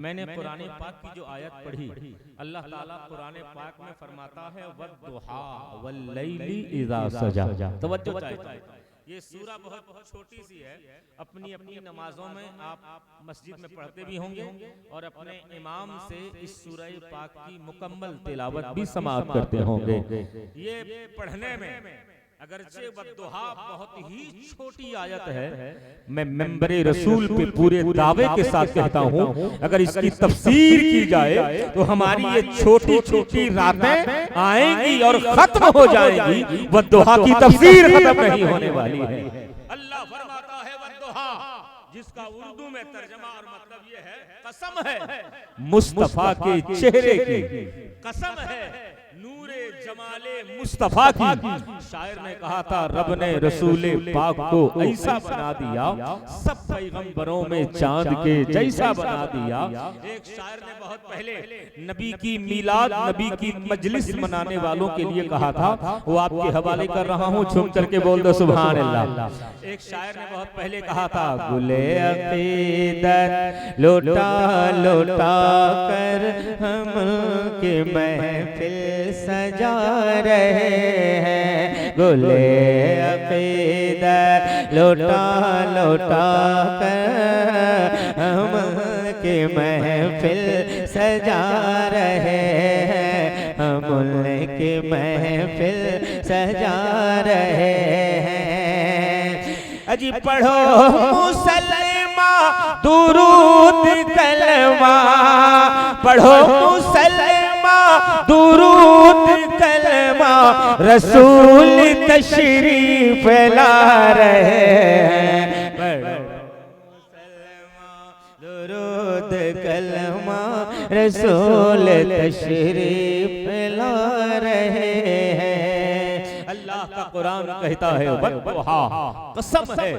मैंने कुरान पाक की जो आयत पढ़ी, अल्लाह ताला कुरान पाक में फरमाता है वद्दुहा वल्लैली इज़ा सजा। तवज्जो चाहिए, ये सूरा बहुत छोटी सी है। अपनी अपनी नमाजों में आप मस्जिद में पढ़ते भी होंगे और अपने इमाम से इस सूरह पाक की मुकम्मल तिलावत भी समाअत करते होंगे। ये पढ़ने में अगरचे वद्दुहा बहुत ही छोटी आयत है, मैं मेंबरे रसूल पे पूरे दावे के साथ कहता हूँ, अगर इसकी तफसीर की जाए तो हमारी ये छोटी छोटी रातें आएंगी और खत्म हो जाएंगी, वद्दुहा की तफसीर खत्म नहीं होने वाली है। अल्लाह फरमाता है वद्दुहा, जिसका उर्दू में तर्जमा और मतलब ये है कसम है मुस्तफा के चेहरे की, कसम है नूरे जमाले मुस्तफा की। शायर ने कहा था रब ने रसूले पाक को ऐसा बना दिया, सब पैगंबरों में चांद के जैसा बना दिया। एक शायर ने बहुत पहले नबी की मिलाद, नबी की मजलिस मनाने वालों के लिए कहा था, वो आपके हवाले कर रहा हूँ, झूम करके बोल दो सुभान अल्लाह। एक शायर ने बहुत पहले कहा था गुले अकीदत लोटा लोटा कर हम के महफिल सजा रहे हैं, गुले अकीदत लोटा लोटा कर हम के महफिल सजा रहे हैं, हम के महफिल सजा रहे हैं। अजी पढ़ो मुसलमा दुरूद कलमा, पढ़ो मुसलमा दुरूद कलमा, रसूल तशरीफ ला रहे हैं। पढ़ो मुसलमा दुरूद कलमा, रसूल तशरीफ ला रहे हैं। अल्लाह का कुरान कहता है वद्दुहा, कसम है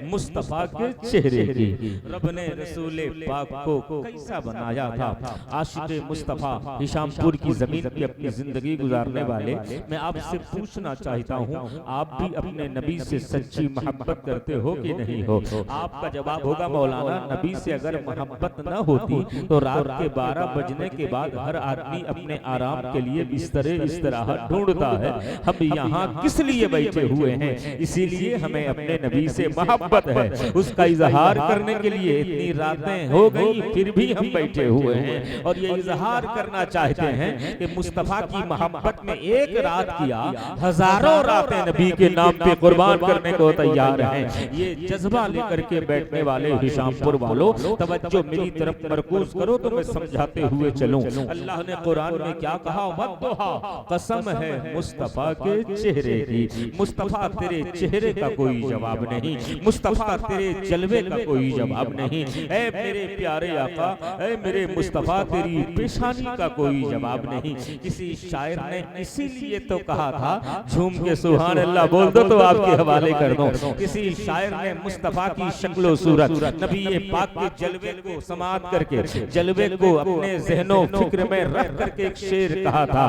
मुस्तफा के चेहरे की। रब ने रसूले पाक को कैसा बनाया था। आशिक़े मुस्तफा हिशामपुर की जमीन पे अपनी जिंदगी गुजारने वाले, मैं आपसे पूछना चाहता हूँ, आप भी अपने नबी से सच्ची मोहब्बत करते हो कि नहीं हो? आपका जवाब होगा मौलाना, नबी से अगर मोहब्बत न होती तो रात के 12 बजने के बाद हर आदमी अपने आराम के लिए बिस्तरे इस्तराहत ढूंढता है। हम यहाँ किस लिए बैठे हुए हैं? इसीलिए हमें अपने नबी से मोहब्बत है, उसका इजहार करने के लिए इतनी रातें हो गई फिर भी हम बैठे हुए हैं और ये इजहार करना चाहते हैं कि मुस्तफा की मोहब्बत में एक रात किया, हजारों रातें नबी के नाम पे कुर्बान करने को तैयार हैं। ये जज्बा लेकर के बैठने वाले हिशामपुर वालों, तवज्जो मेरी तरफ मरकूज करो तो मैं समझाते हुए चलूं। अल्लाह ने कुरान में क्या कहा? वद्दुहा, कसम है मुस्तफा के चेहरे की। मुस्तफा तेरे चेहरे का कोई जवाब नहीं, मुस्तफा तेरे जलवे का कोई जवाब नहीं। ऐ मेरे प्यारे आका, ऐ मेरे मुस्तफा तेरी पेशानी का कोई जवाब नहीं। किसी शायर ने इसीलिए तो कहा था, झूम के सुभान अल्लाह बोल दो तो आपके हवाले कर दो। किसी शायर ने मुस्तफा की शक्लो सूरत, नबी पाक के जलवे को समात करके, जलवे को अपने ज़हनो फिक्र में रख करके एक शेर कहा था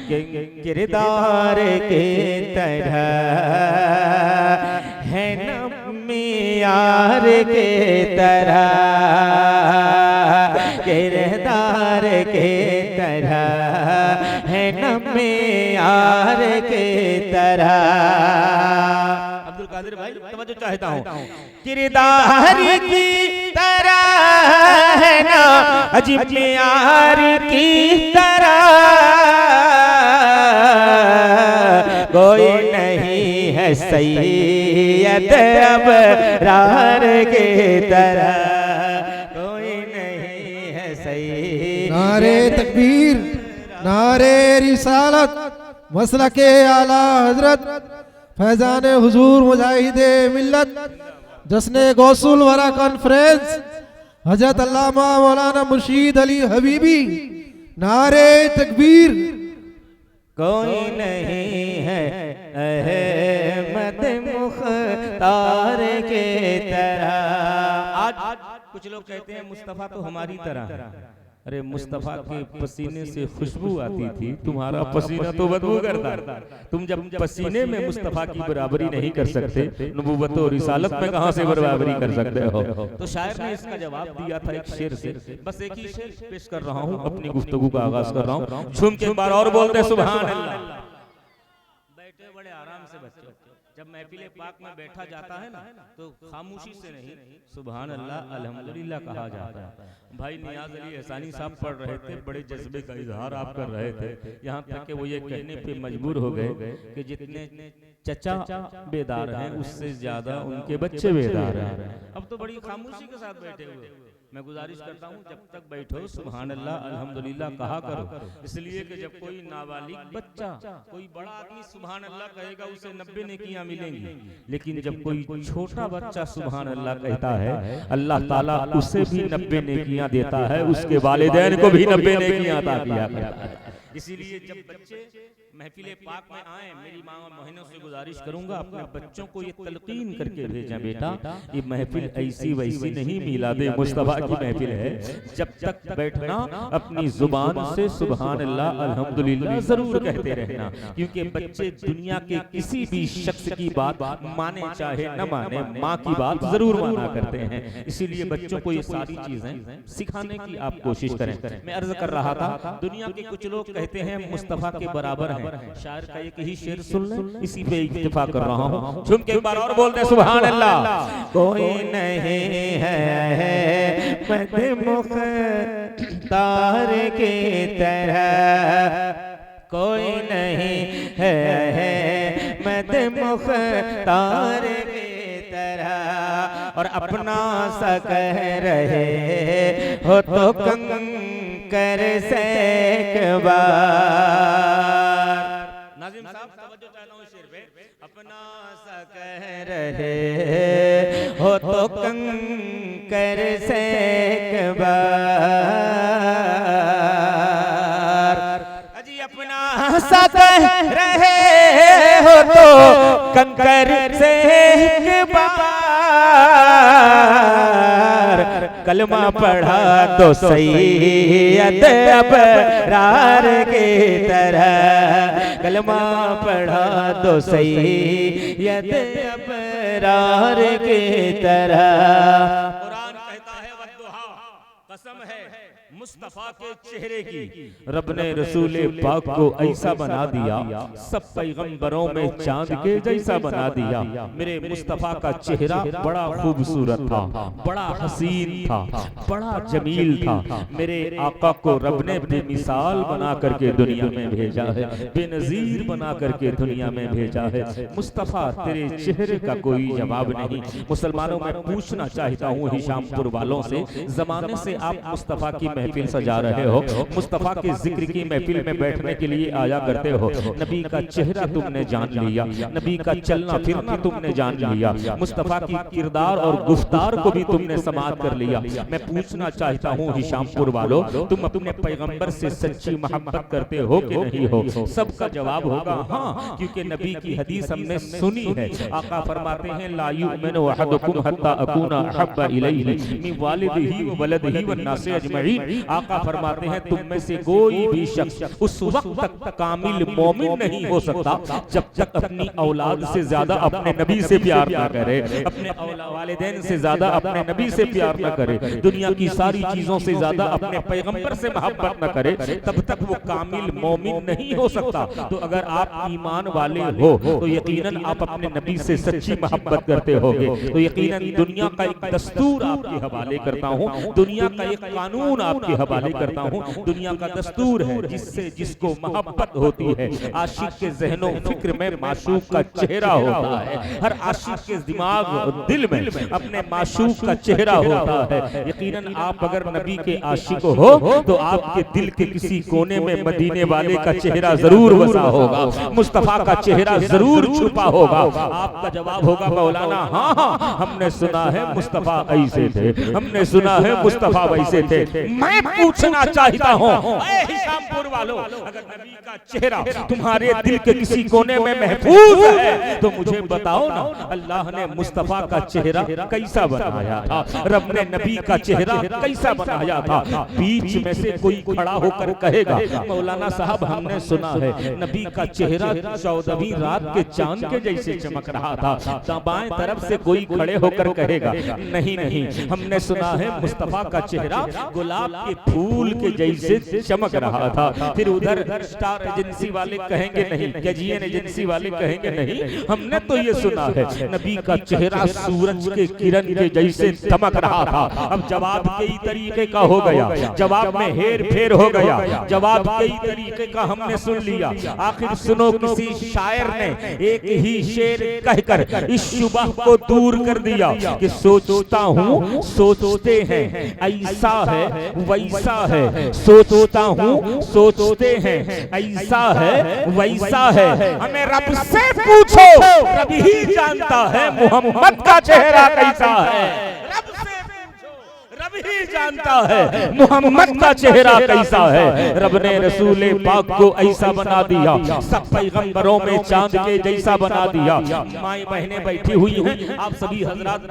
कि किरदार के तरह है न मियार के तरह, किरदार के तरह है न मियार के तरह। अब्दुल कादिर भाई तवज्जो चाहता हूँ, किरदार की तरह है ना अजीब मियार की तरह, कोई नहीं है सैयद अबरार के तरह, कोई नहीं है सैयद। नारे तकबीर, नारे रिसालत, मसलके आला हजरत फैजान हुजूर मुजाहिदे मिल्लत, जश्न गौसुल वरा कॉन्फ्रेंस हजरत अल्लामा मौलाना मुर्शीद अली हबीबी। नारे तकबीर। कोई नहीं है अहमद मुख्तार के तरह। आज कुछ लोग कहते हैं मुस्तफा तो हमारी तरह है, अरे मुस्तफ़ा के पसीने से खुशबू आती थी, तुम्हारा पसीना तो बदबू करता। तुम जब पसीने में मुस्तफ़ा की बराबरी नहीं कर सकते, नबूवत और रिसालत में कहां से बराबरी कर सकते हो? तो शायर ने इसका जवाब दिया था एक शेर से। बस एक ही शेर पेश कर रहा हूं, अपनी गुफ्तगू का आगाज कर रहा हूं। झूम के एक बार और बोलते सुभान अल्लाह। बैठे बड़े आराम से बच्चों, जब महफिल पाक में बैठा जाता है ना तो खामोशी से नहीं, सुभान अल्लाह अल्हम्दुलिल्लाह कहा जाता है। भाई नियाज अली एहसानी साहब पढ़ रहे थे, बड़े जज्बे का इजहार आप कर रहे थे, यहाँ तक कि वो ये कहने पे मजबूर हो गए कि जितने चचा बेदार हैं उससे ज्यादा उनके बच्चे बेदार हैं। अब तो बड़ी खामोशी के साथ बैठे हुए। मैं गुजारिश करता हूँ जब तक बैठो सुभान अल्लाह अल्हम्दुलिल्लाह कहा करो, इसलिए कि जब कोई नाबालिग बच्चा कोई बड़ा आदमी सुभान अल्लाह कहेगा उसे 90 नेकियां मिलेंगी, लेकिन जब कोई छोटा बच्चा सुभान अल्लाह कहता है अल्लाह ताला उसे भी 90 नेकियां देता है, उसके वालिदैन को भी 90 नेकियां अता किया करता है। इसीलिए जब बच्चे महफिले पाक में आए, मेरी माँ और बहनों से गुजारिश करूंगा अपने बच्चों को ये तलकीन करके भेजें, बेटा ये महफिल ऐसी वैसी नहीं, मिलादे मुस्तफा की महफिल है। जब तक बैठना अपनी जुबान से सुभान अल्लाह अल्हम्दुलिल्लाह जरूर कहते रहना, क्योंकि बच्चे दुनिया के किसी भी शख्स की बात माने चाहे न माने, माँ की बात जरूर माना करते हैं। इसीलिए बच्चों को ये सारी चीजें सिखाने की आप कोशिश करें। मैं अर्ज कर रहा था, दुनिया के कुछ लोग कहते हैं मुस्तफा के बराबर है। शायर का एक ही शेर सुन ले, इसी पे इत्तेफाक कर रहा हूँ। झूम के एक बार और बोलते सुभान अल्लाह। कोई नहीं है मद मुख्तार की तरह, कोई नहीं है मद मुख्तार की तरह, और अपना सा कह रहे हो तो कंकर से एक बार। नाज़िम साहब तवज्जो चाहता हूं शेर पे, अपना सा कह रहे हो तो कंकर से एक बार, अजी अपना सा कह रहे हो तो कंकर से एक बार, कलमा पढ़ा तो सैयद अबरार की तरह, कलमा पढ़ा तो सैयद अबरार की तरह। कुरान कहता है वद्दुहा, कसम है मुस्तफा के चेहरे की, रब ने रसूल पाक को ऐसा बना दिया, सब पैगंबरों में चांद के जैसा बना दिया। मेरे मुस्तफा का चेहरा बड़ा खूबसूरत था, बड़ा हसीन था, बड़ा जमील था। मेरे आका को रब ने बेमिसाल बना करके दुनिया में भेजा है, बेनजीर बना करके दुनिया में भेजा है। मुस्तफा तेरे चेहरे का कोई जवाब नहीं। मुसलमानों में पूछना चाहता हूँ हिशामपुर वालों से, जमाने से आप मुस्तफा की महफिल सजा रहे हो, मुस्तफा के जिक्र की महफिल में बैठने के लिए आया करते हो, नबी का चेहरा तुमने जान लिया, नबी का चलना फिरना तुमने जान लिया, मुस्तफा की किरदार और गुफ्तार को भी तुमने समाप्त कर लिया। मैं पूछना चाहता हूँ हिशामपुर वालों, तुम अपने पैगंबर से सच्ची मोहब्बत करते हो कि नहीं हो? सबका जवाब होगा हाँ, क्योंकि नबी की हदीस हमने सुनी है। आका फरमाते हैं ला युमिनु अहदुकुम हत्ता अकूना अहब्बा इलैहि मिन वालिदिही व वलदिही वन नासि अजमईन। आका फरमाते हैं तुम में से कोई भी शख्स उस वक्त तक कामिल मोमिन नहीं हो सकता जब तक अपनी औलाद से ज्यादा अपने नबी से प्यार ना करे, अपने वालिदैन से ज्यादा अपने नबी से प्यार ना करे, दुनिया की सारी चीजों से ज्यादा अपने पैगंबर से मोहब्बत न करे, तब तक वो कामिल मोमिन नहीं हो सकता। तो अगर आप ईमान वाले हो तो यकीनन आप अपने नबी से सच्ची मोहब्बत करते होगे। तो यकीनन दुनिया का एक दस्तूर आपके हवाले करता हूँ, दुनिया का एक कानून आपके हवाले करता हूँ। दुनिया का दस्तूर है जिससे जिसको मोहब्बत होती है, आशिक के ज़हनों फिक्र में माशूक का चेहरा होता है, हर आशिक के दिमाग और दिल में अपने माशूक का चेहरा होता है। यकीनन आप अगर नबी के आशिक हो तो आपके दिल के किसी कोने में मदीने वाले का चेहरा जरूर बसा होगा, मुस्तफा का चेहरा जरूर छुपा होगा। आपका जवाब होगा मौलाना हाँ हाँ हमने सुना है मुस्तफा ऐसे थे, हमने सुना है मुस्तफा वैसे थे। मैं पूछना चाहता हूँ ऐ हिशामपुर वालों, अगर नबी का चेहरा तुम्हारे दिल के किसी कोने में महफूज है तो मुझे बताओ ना, अल्लाह ने मुस्तफा का चेहरा कैसा बनाया था, रब ने नबी का चेहरा कैसा बनाया था। बीच में से कोई खड़ा होकर कहेगा मौलाना साहब हमने सुना है नबी का चेहरा 14वीं रात के चांद के जैसे चमक रहा था, बाएं तरफ से कोई खड़े होकर कहेगा नहीं नहीं हमने सुना है मुस्तफा का चेहरा गुलाब के फूल के जैसे चमक रहा था। फिर उधर स्टार एजेंसी वाले कहेंगे नहीं, केजीएन एजेंसी वाले कहेंगे नहीं हमने तो ये सुना है नबी का चेहरा सूरज के किरण के जैसे चमक रहा था। अब जवाब कई तरीके का हो गया, जवाब में हेर फेर हो गया, जवाब कई तरीके का हमने सुन लिया। आखिर सुनो, किसी शायर ने एक ही शेर कहकर इस शुबह को दूर कर दिया कि सोचता हूँ सोचते हैं ऐसा है वैसा है, सोचता हूँ सोचते हैं ऐसा है वैसा है। हमें रब से पूछो, रब ही जानता है मोहम्मद का चेहरा कैसा है। रब से रब ही जानता है मोहम्मद का चेहरा कैसा है। रब ने रसूल पाक को ऐसा बना दिया, सब पैगंबरों में चांद के जैसा बना दिया। माएं बहनें बैठी हुई हैं, आप सभी हजरात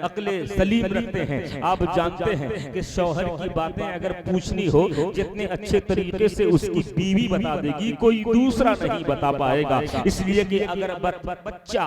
अक्ले सलीम रखते हैं, आप जानते हैं कि शौहर की बातें अगर पूछनी हो जितने अच्छे तरीके से उसकी बीवी बता देगी कोई दूसरा नहीं बता पाएगा। इसलिए कि अगर बच्चा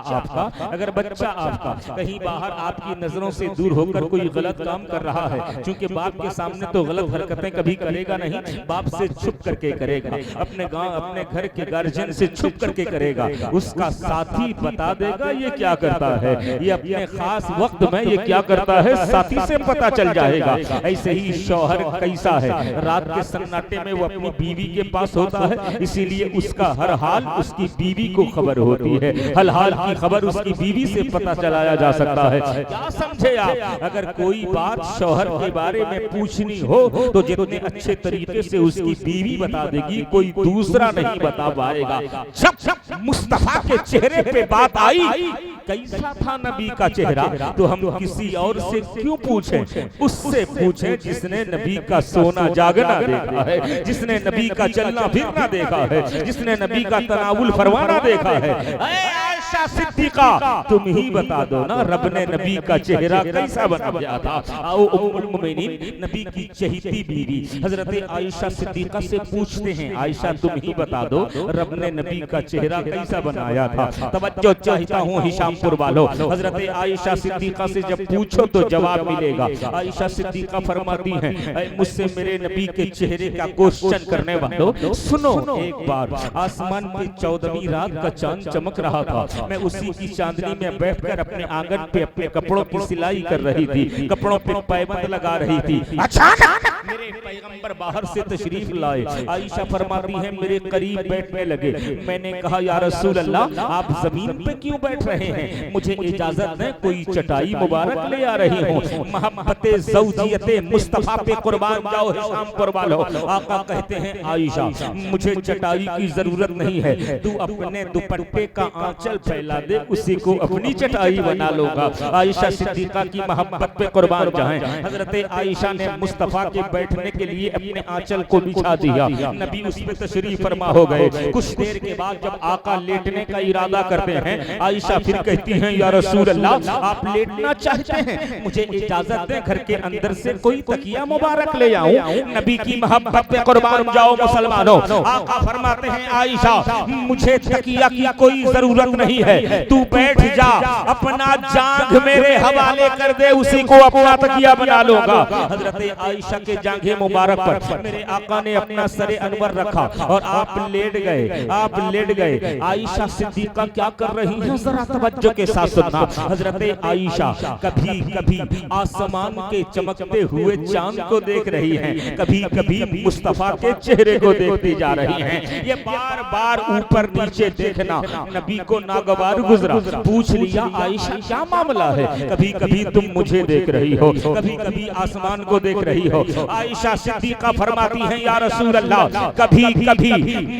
आपका कहीं बाहर आपकी नजरों से दूर होकर कोई गलत काम कर रहा है, क्योंकि बाप के सामने तो गलत हरकतें कभी करेगा नहीं, बाप से छुप करके करेगा, अपने गांव अपने घर के गार्जियन से छुप करके करेगा, उसका साथी बता देगा ये क्या करता है, ये अपने खास वक्त में ये क्या करता है साथी से पता चल जाएगा। ऐसे ही शौहर कैसा है, रात के सन्नाटे में वो अपनी बीवी के पास होता है, इसीलिए उसका हर हाल उसकी बीवी को खबर होती है, हर हाल की खबर उसकी बीवी से पता चलाया जा सकता है। क्या समझे आप, अगर कोई बात शौहर के बारे में पूछनी हो तो जितने अच्छे तरीके से उसकी बीवी बता देगी कोई दूसरा नहीं बता पाएगा। जब मुस्तफा के चेहरे पे बात आई कैसा था नबी का चेहरा, तो हम किसी और से क्यों पूछें, उससे पूछें जिसने नबी का सोना जागना देखा है, जिसने नबी का चलना फिरना देखा है, जिसने नबी का तनावुल फरमाना देखा है। आयशा सिद्दीका तुम ही बता दो ना, रब ने नबी का चेहरा कैसा बनाया था। आओ उम्मुल मोमिनीन नबी की चहेती बीवी हजरत आयशा सिद्दीका से पूछते हैं, आयशा तुम ही बता दो रब ने नबी का चेहरा कैसा बनाया था। तवज्जो चाहता हूँ हिशामपुर वालों, हजरत आयशा सिद्दीका से जब पूछो तो जवाब मिलेगा। आयशा सिद्दीका फरमाती हैं मुझसे मेरे नबी के चेहरे का क्वेश्चन करने वालों सुनो, एक बार आसमान पे 14वीं रात का चांद चमक रहा था, मैं उसी की चांदनी में बैठकर अपने आंगन पे अपने कपड़ों की सिलाई कर रही थी, कपड़ों पे पैबंद लगा रही थी, अचानक मेरे पैगंबर बाहर से तशरीफ लाए। आयशा फरमाती है मेरे करीब बैठने लगे, मैंने कहा या रसूल अल्लाह आप जमीन पे क्यों बैठ रहे हैं, मुझे इजाजत दें कोई चटाई मुबारक ले आ रही हूँ। मोहब्बते ज़ौजियते मुस्तफा पे कुर्बान जाओ हिशामपुर वालों। आका कहते हैं आयशा मुझे चटाई की जरूरत नहीं है, तू अपने दुपट्टे का आंचल फैला दे, उसी को अपनी चटाई बना लूंगा। आयशा सिद्दीका की मोहब्बत पे कुर्बान जाएं। हजरत आयशा ने मुस्तफा के बैठने के लिए अपने आंचल को बिछा दिया, नबी उस पे तशरीफ फरमा हो गए। कुछ देर के बाद जब आका लेटने का इरादा करते हैं, आयशा फिर कहती हैं या रसूल अल्लाह आप लेटना चाहते हैं, मुझे इजाजत दें घर के अंदर से कोई तकिया मुबारक ले आऊं, नबी की मोहब्बत पे कुर्बान जाओ मुसलमानों। आका फरमाते हैं आयशा मुझे तकिया की कोई जरूरत नहीं है, तू बैठ जा, अपना जांघ मेरे हवाले कर दे, उसी को अपना तकिया बना लूंगा। हजरत आयशा के जांघे मुबारक पर मेरे आका ने अपना सरे अनवर रखा और आप लेट गए, आप लेट गए। आयशा सिद्दीका क्या कर रही हैं जरा तवज्जो के साथ सुनना। हजरत आयशा कभी कभी आसमान के चमकते हुए चांद को देख रही हैं, कभी कभी मुस्तफा के चेहरे को देखती जा रही हैं। ये बार बार ऊपर नीचे देखना नबी को नागवार गुजरा। पूछ लिया आयशा क्या मामला है, कभी कभी तुम मुझे देख रही हो, कभी कभी आसमान को देख रही हो। आयशा सिद्दीका फरमाती हैं या रसूल अल्लाह, कभी कभी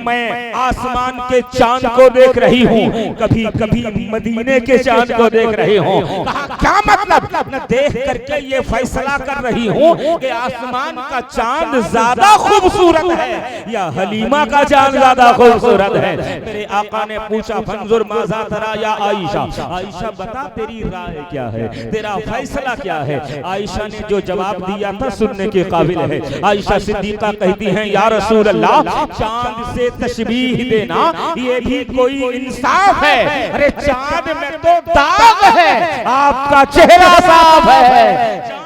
मैं आसमान के चांद को देख रही हूँ, कभी कभी मदीने के चांद को देख रही हूँ। कहा क्या मतलब? न देख करके ये फैसला कर रही हूँ कि आसमान का चांद ज्यादा खूबसूरत है या हलीमा का चांद ज्यादा खूबसूरत है। मेरे आका ने पूछा फंजुर माज़ा तरा या आयशा, आयशा बता तेरी राय क्या है, तेरा फैसला क्या है। आयशा ने जो जवाब दिया था सुनने के काबिल है। आयशा सिद्दीका कहती हैं या रसूल अल्लाह, चांद से तशबीह देना ये भी कोई इंसाफ है? अरे चांद में तो दाग है, आपका चेहरा साफ है।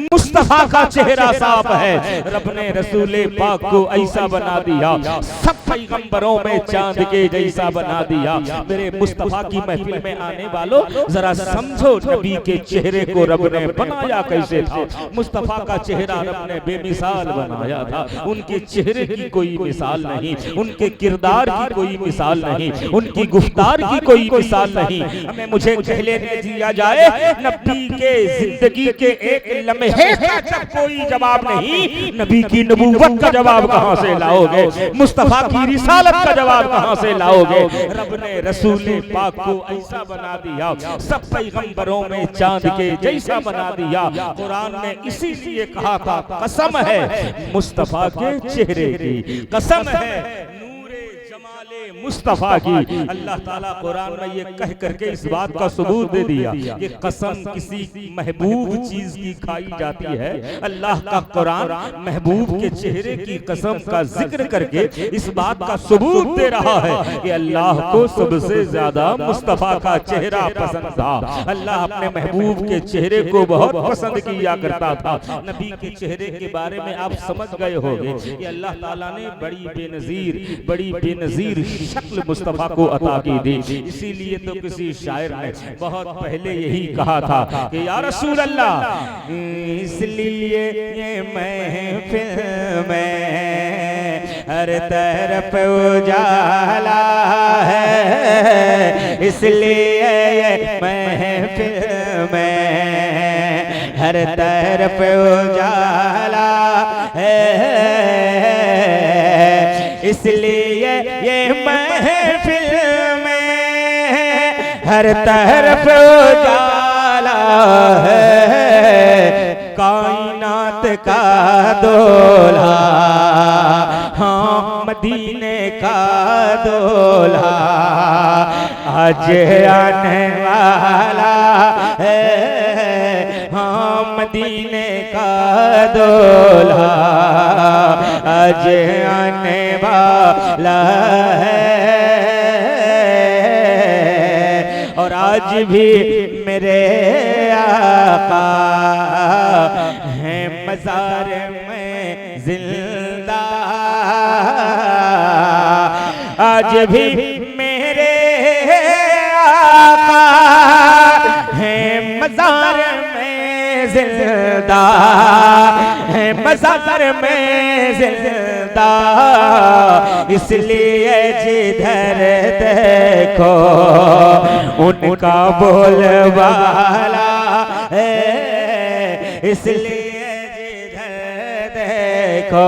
मुस्तफा का चेहरा साफ है। रब ने रसूले पाक को ऐसा बना दिया, सब पैगंबरों में चांद के जैसा बना दिया। मेरे मुस्तफा की महफिल में आने वालों जरा समझो नबी के चेहरे को रब ने बनाया कैसे था। मुस्तफा का चेहरा रब ने बेमिसाल बनाया था। उनके चेहरे की कोई मिसाल नहीं, उनके किरदार की कोई मिसाल नहीं, उनकी गुफ्तार की कोई मिसाल नहीं। हमें मुझे कह लेने दिया जाए नबी के जिंदगी के एक लम्हे का जब कोई जवाब नहीं, नबी की नबूवत का जवाब कहां से लाओगे? मुस्तफा की रिसालत का जवाब कहां से लाओगे? रब ने रसूल पाक को ऐसा बना दिया, सब पैगंबरों में चांद के जैसा बना दिया। कुरान ने इसीलिए कहा था कसम है मुस्तफा के चेहरे की, कसम है मुस्तफा की। अल्लाह ताला कुरान में ये कह करके इस बात का सबूत दे दिया कि कसम किसी महबूब चीज की खाई जाती है। अल्लाह का कुरान महबूब के चेहरे की कसम का जिक्र करके इस बात का सबूत दे रहा है कि अल्लाह को सबसे ज्यादा मुस्तफा का चेहरा पसंद था। अल्लाह अपने महबूब के चेहरे को बहुत पसंद किया करता था। नबी के चेहरे के बारे में आप समझ गए होंगे कि अल्लाह ताला ने बड़ी बेनजीर शक्ल मुस्तफा को अता की थी। इसीलिए तो किसी शायर ने बहुत पहले यही कहा था कि या रसूल अल्लाह, इसलिए ये महफिल में हर तरफ उजाला है, इसलिए ये महफिल में हर तरफ उजाला है, इसलिए ये महफिल में हर तरफ उजाला है। कायनात का दूल्हा, हाँ मदीने का दूल्हा आज आने वाला है, हाँ मदीने का दूल्हा आज आने वाला है। और आज भी मेरे आका हैं मज़ार में जिंदा, आज भी मेरे आका हैं मज़ार में जिंदा, हैं मज़ार में जिंदा। इसलिए जिधर देखो उनका बोलबाला है, इसलिए जिधर देखो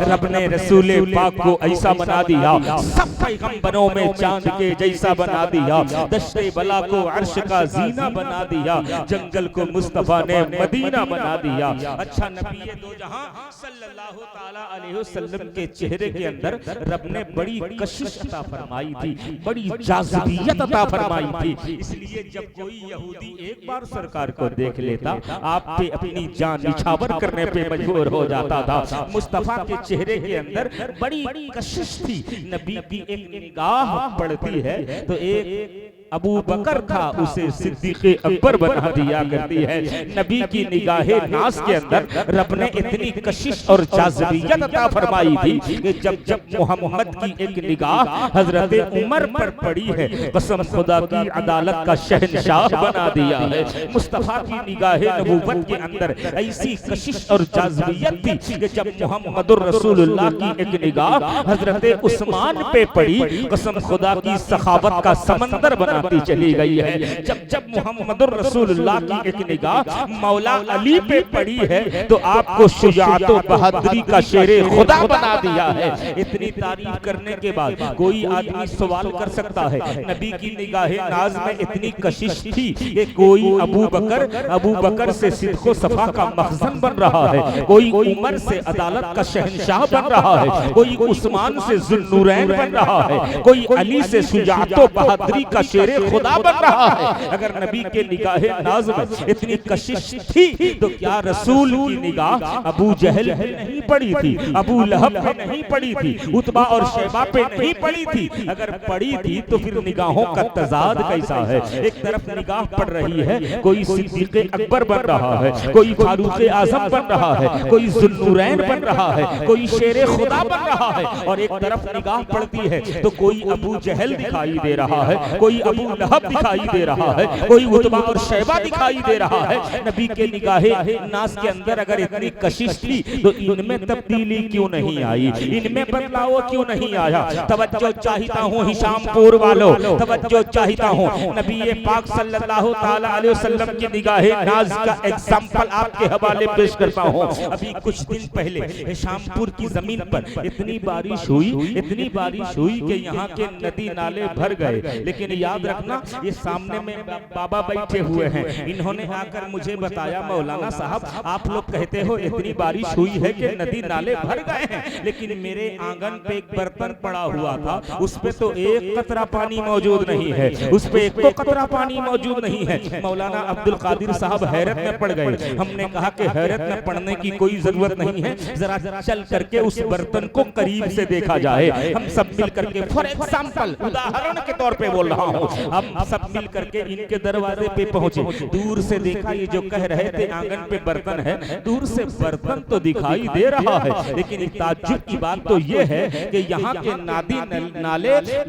रब ने रसूल पाक को ऐसा बना दिया, सब पैगंबरों में चांद के जैसा बना दिया, दश्ते बला को अर्श का जीना बना दिया, जंगल को मुस्तफा ने मदीना बना दिया। अच्छा नबी दो जहां सल्लल्लाहु ताला अलैहि वसल्लम के चेहरे के अंदर रब ने बड़ी कशिश अता फरमाई थी, बड़ी जाज़िबियत अता फरमाई थी। इसलिए जब कोई यहूदी एक बार सरकार को देख लेता आप पे अपनी जान निछावर करने पे मजबूर हो जाता था। मुस्तफा के चेहरे के अंदर बड़ी कशिश थी। नबी की एक निगाह पड़ती है तो एक अबू बकर था, उसे सिद्दीक़े अकबर बना दिया करती है। नबी की निगाहे नाज के अंदर रब ने इतनी कशिश और जाज़िबियत अता फरमाई थी कि जब जब मोहम्मद की एक निगाह हजरत उमर पर पड़ी है, कसम खुदा की अदालत का शहंशाह बना दिया है। मुस्तफा की निगाहे नबूवत के अंदर ऐसी कशिश और जाज़िबियत थी कि जब मुहम्मदुर रसूलुल्लाह की एक निगाह हजरत उस्मान पे पड़ी, कसम खुदा की सखावत का समंदर बना बनाती चली गई है। जब जब मुहम्मदुर रसूलुल्लाह की एक निगाह मौला अली पे पड़ी है तो आपको शुजाअत व बहादुरी का शेरे खुदा बना दिया है। इतनी तारीफ करने के बाद कोई आदमी सवाल कर सकता है, नबी की निगाहे नाज में इतनी कशिश थी कि कोई अबू बकर से सिद्क़ व सफा का मखज़न बन रहा है, कोई उमर से अदालत का शहंशाह बन रहा है, कोई उस्मान से ज़ुन्नूरैन बन रहा है, कोई अली से शुजाअत व बहादुरी का शेरे खुदा बन रहा है। अगर नबी के निगाहे नाज में इतनी कशिश थी तो क्या रसूल की निगाह अबू जहल पे नहीं पड़ी थी, अबू लहब पे नहीं पड़ी थी, उतबा और शैबा पे नहीं पड़ी थी? अगर पड़ी थी तो फिर निगाहों का तजाद कैसा है? एक तरफ निगाह पड़ रही है, कोई सिद्दीक़ अकबर बन रहा है, कोई फारूक आजम बन रहा है, कोई ज़ुन्नूरैन बन रहा है, कोई शेरे खुदा बन रहा है, और एक तरफ निगाह पड़ती है तो कोई अबू जहल दिखाई दे रहा है, कोई अबू लहब दिखाई दे रहा है, कोई उतबा और शैबा दिखाई दे रहा है। नबी के निगाहे नास के अंदर अगर इतनी कशिश थी तो इनमें तब्दीली क्यों नहीं आई, इनमें बदलाव क्यों नहीं आया? तवज्जो चाहता हूँ हिशामपुर वालों, तवज्जो चाहता हूँ। नबी पाक सल्लल्लाहु ताला अलैहि वसल्लम की निगाहे नाज का एग्जाम्पल आपके हवाले पेश करता हूँ। अभी कुछ दिन पहले हिशामपुर की जमीन पर इतनी बारिश हुई कि यहाँ के नदी नाले भर गए। लेकिन याद रखना, ये सामने में बाबा बैठे हुए हैं, इन्होंने आकर मुझे बताया, मौलाना साहब आप लोग कहते हो इतनी बारिश हुई है कि नदी नाले भर गए हैं, लेकिन मेरे आंगन पे एक बर्तन पड़ा हुआ था, उस पे तो एक कतरा पानी मौजूद नहीं है, उस पे एक तो कतरा पानी मौजूद नहीं है। मौलाना अब्दुल कादिर साहब हैरत में पड़ गए। हमने कहा कि हैरत में पड़ने की कोई जरूरत नहीं है, जरा चल करके उस बर्तन को करीब से देखा जाए। हम सब मिल करके, फॉर एग्जाम्पल, उदाहरण के तौर पे बोल रहा हूँ, हम सब मिल करके इनके दरवाजे पे पहुंचे। दूर से देखा, ये जो कह रहे थे आंगन पे बर्तन है, दूर से बर्तन तो दिखाई दे रहा है, लेकिन ताज्जुब की बात तो ये है कि यहाँ के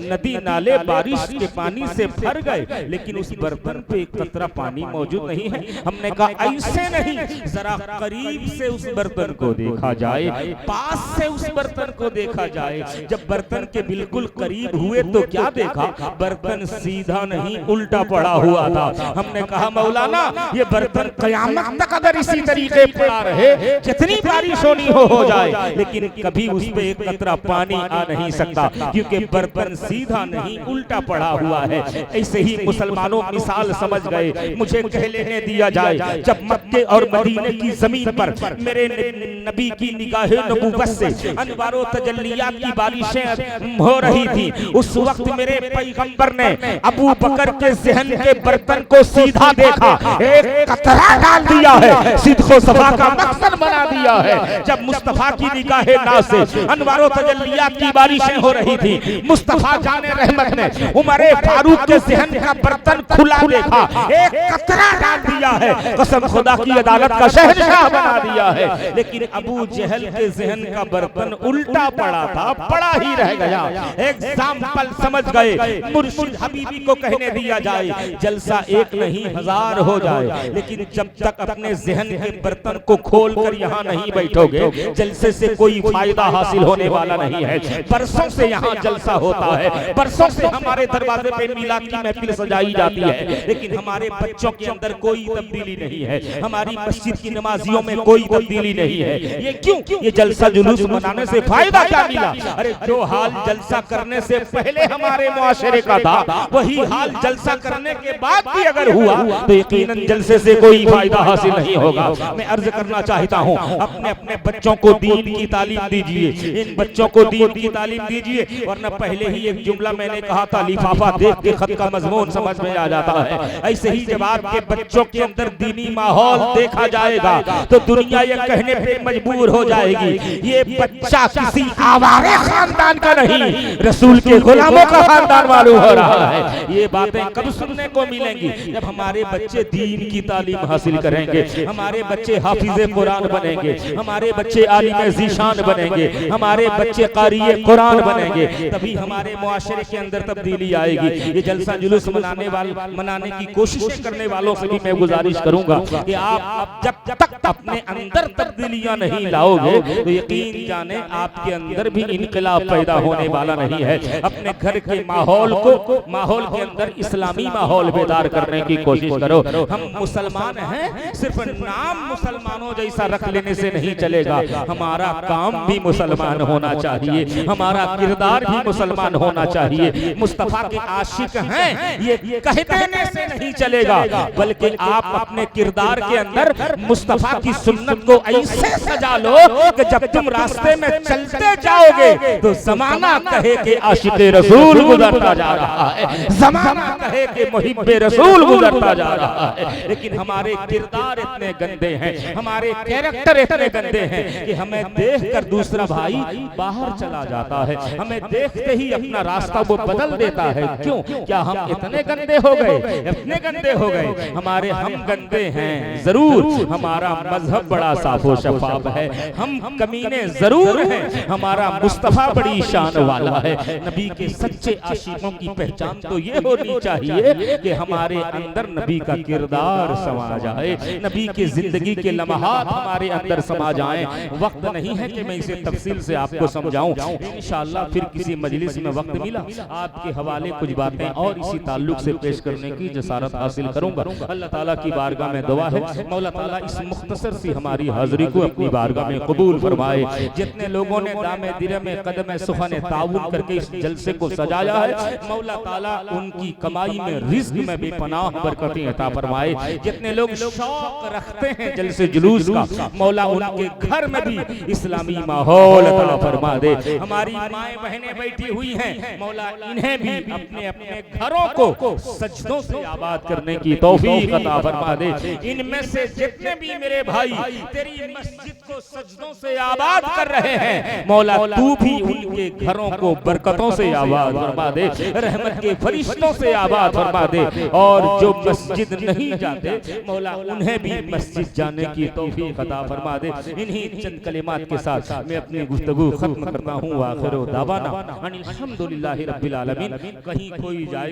नदी नाले बारिश के पानी से भर गए, लेकिन उस बर्तन पे एक कतरा पानी मौजूद नहीं है। हमने कहा ऐसे नहीं, जरा करीब से उस बर्तन को देखा जाए, पास से उस बर्तन को देखा जाए। जब बर्तन के बिल्कुल करीब हुए तो क्या देखा, बर्तन सीधा नहीं उल्टा पड़ा हुआ था। हमने कहा मौलाना, ये बर्तन कयामत तक अगर इसी तरीके पड़ा रहे, जितनी बारिश होनी हो जाए, लेकिन कभी उस पे एक कतरा पानी आ नहीं सकता, क्योंकि बर्तन सीधा नहीं उल्टा पड़ा हुआ है। ऐसे ही मुसलमानों मिसाल समझ गए। मुझे कह लेने दिया जाए, जब मक्के और मदीने की जमीन पर मेरे नबी की निगाहे नबूवत से अनवारो तजल्लियात की बारिशें हो रही थी, उस वक्त मेरे पैगंबर ने अबू बकर के ज़हन के बर्तन को सीधा देखा, एक कतरा डाल दिया है, सिद्क़ व सफा का मकसद बना दिया है। जब मुस्तफा की निगाहे नाज से अनवारो तजल्लियात की बारिशें हो रही थी, मुस्तफा जाने रहमत ने उमर फारूक के ज़हन का बर्तन खुला देखा, एक कतरा डाल दिया है, कसम खुदा की अदालत का शहंशाह बना दिया है। लेकिन अबू जहल के ज़हन का बर्तन उल्टा पड़ा था, पड़ा ही रह गया। एग्जाम्पल समझ गए। मुर्शिद हबीबी को कहने दिया जाए, जलसा एक नहीं हजार हो जाए, लेकिन जब तक अपने ज़हन के बर्तन को खोल कर यहाँ नहीं बैठोगे, जलसे से कोई फायदा हासिल होने वाला नहीं है। बरसों से यहाँ जलसा होता है, बरसों से हमारे दरवाजे पे मिलाद की महफिल सजाई जाती है, लेकिन हमारे बच्चों के अंदर कोई तब्दीली नहीं है, हमारी मस्जिद की नमाजियों में कोई तब्दीली नहीं है। ये क्यों? ये जलसा जुलूस मनाने से फायदा क्या मिला? अरे जो हाल जलसा करने से पहले हमारे मुआशरे का था, वही हाल जलसा करने के बाद भी अगर हुआ तो यकीनन जलसे से कोई फायदा हासिल नहीं होगा। मैं अर्ज करना चाहता हूँ, अपने अपने बच्चों को दीन की तालीम दीजिए, इन बच्चों को दीन की तालीम दीजिए, वरना पहले ही एक जुमला मैंने कहा था, लिफाफा देख के खत का मजमून समझ में आ जाता है। ऐसे ही जब आपके बच्चों के अंदर दीनी माहौल देखा जाएगा तो दुनिया ये कहने पे मजबूर हो जाएगी, ये बच्चा किसी आवारे खानदान का नहीं, रसूल के गुलामों का खानदान मालूम हो रहा है। ये बातें कब सुनने को मिलेंगी? जब हमारे बच्चे दीन की तालीम हासिल करेंगे, हमारे बच्चे हाफिज़े कुरान बनेंगे, हमारे बच्चे आलिम ज़ीशान बनेंगे, हमारे बच्चे क़ारिए कुरान बनेंगे, तभी हमारे मुआशरे के अंदर तब्दीली आएगी। ये जलसा जुलूस मनाने की कोशिशें करने वालों से भी मैं गुजारिश करूंगा कि आप जब तक अपने अंदर तब्दीलियां नहीं लाओगे तो यकीन जाने आपके अंदर भी इनकलाब पैदा होने वाला नहीं है। अपने घर के माहौल माहौल के अंदर इस्लामी माहौल बेदार करने की कोशिश करो। हम मुसलमान हैं, सिर्फ नाम मुसलमानों जैसा रख लेने से नहीं चलेगा, हमारा काम भी मुसलमान होना चाहिए, हमारा किरदार भी मुसलमान होना चाहिए। मुस्तफा के आशिक हैं ये कह देने से नहीं चलेगा, बल्कि आप अपने किरदार के अंदर मुस्तफा की सुन्नत को ऐसे सजा लो कि जब तुम रास्ते में चलते जाओगे तो जमाना कहे कि आशिक़े रसूल गुजरता जा रहा है, जमाना कहे कि मुहिब्बे रसूल गुजरता जा रहा है। लेकिन हमारे किरदार इतने गंदे हैं, हमारे कैरेक्टर इतने गंदे हैं कि हमें देखकर दूसरा भाई बाहर चला जाता है, हमें देखते ही अपना रास्ता वो बदल देता है। क्यों? क्या हम इतने गंदे हो गए, इतने गंदे हो गए? हमारे हम गंदे हैं जरूर, हमारा मजहब बड़ा साफो शफाफ है, हम कमीने जरूर हैं, हमारा मुस्तफा बड़ी शान वाला है। नबी के सच्चे आशिकों की पहचान तो ये होनी चाहिए कि हमारे अंदर नबी का किरदार समा जाए, नबी की जिंदगी के लम्हात हमारे अंदर समा जाएं। वक्त नहीं है कि मैं इसे तफसील से आपको समझाऊं, इंशाअल्लाह फिर किसी मजलिस में वक्त मिला आपके हवाले कुछ बातें और इसी ताल्लुक से पेश करने की जसारत हासिल करूंगा। अल्लाह ताला की बारगाह में दुआ है मौला ताला इस मुख्तसर सी हमारी हाजिरी को अपनी बारगाह में कबूल फरमाए। जितने लोगों ने दामे दिरे में कदम सुखन ताउन करके इस जलसे को सजाया है, मौला ताला उनकी कमाई में रिज़्क में भी पनाह बरकतें अता फरमाए। जितने लोग शौक रखते हैं जलसे जुलूस का, मौला उनके घर में भी इस्लामी माहौल अता फरमा दे। हमारी माएं बहनें बैठी हुई हैं, मौला इन्हें भी अपने अपने घरों को सजदों से आबाद करने की तौफीक अता फरमा दे। इनमें से जितने भी मेरे भाई तेरी मस्जिद को सजदों से आबाद कर रहे हैं, मौला तू भी उनके घरों को बरकतों से आबाद फरमा दे, रहमत के फरिश्तों से आबाद फरमा दे। और जो मस्जिद नहीं जाते, मौला उन्हें भी मस्जिद जाने की तौफीक अता फरमा दे। इन्हीं चंद कलिमात के साथ मैं अपनी गुफ्तगू खत्म करता हूँ। आखिर दावाना अनिल हम्दुलिल्लाहि रब्बिल आलमीन। कहीं कोई जाए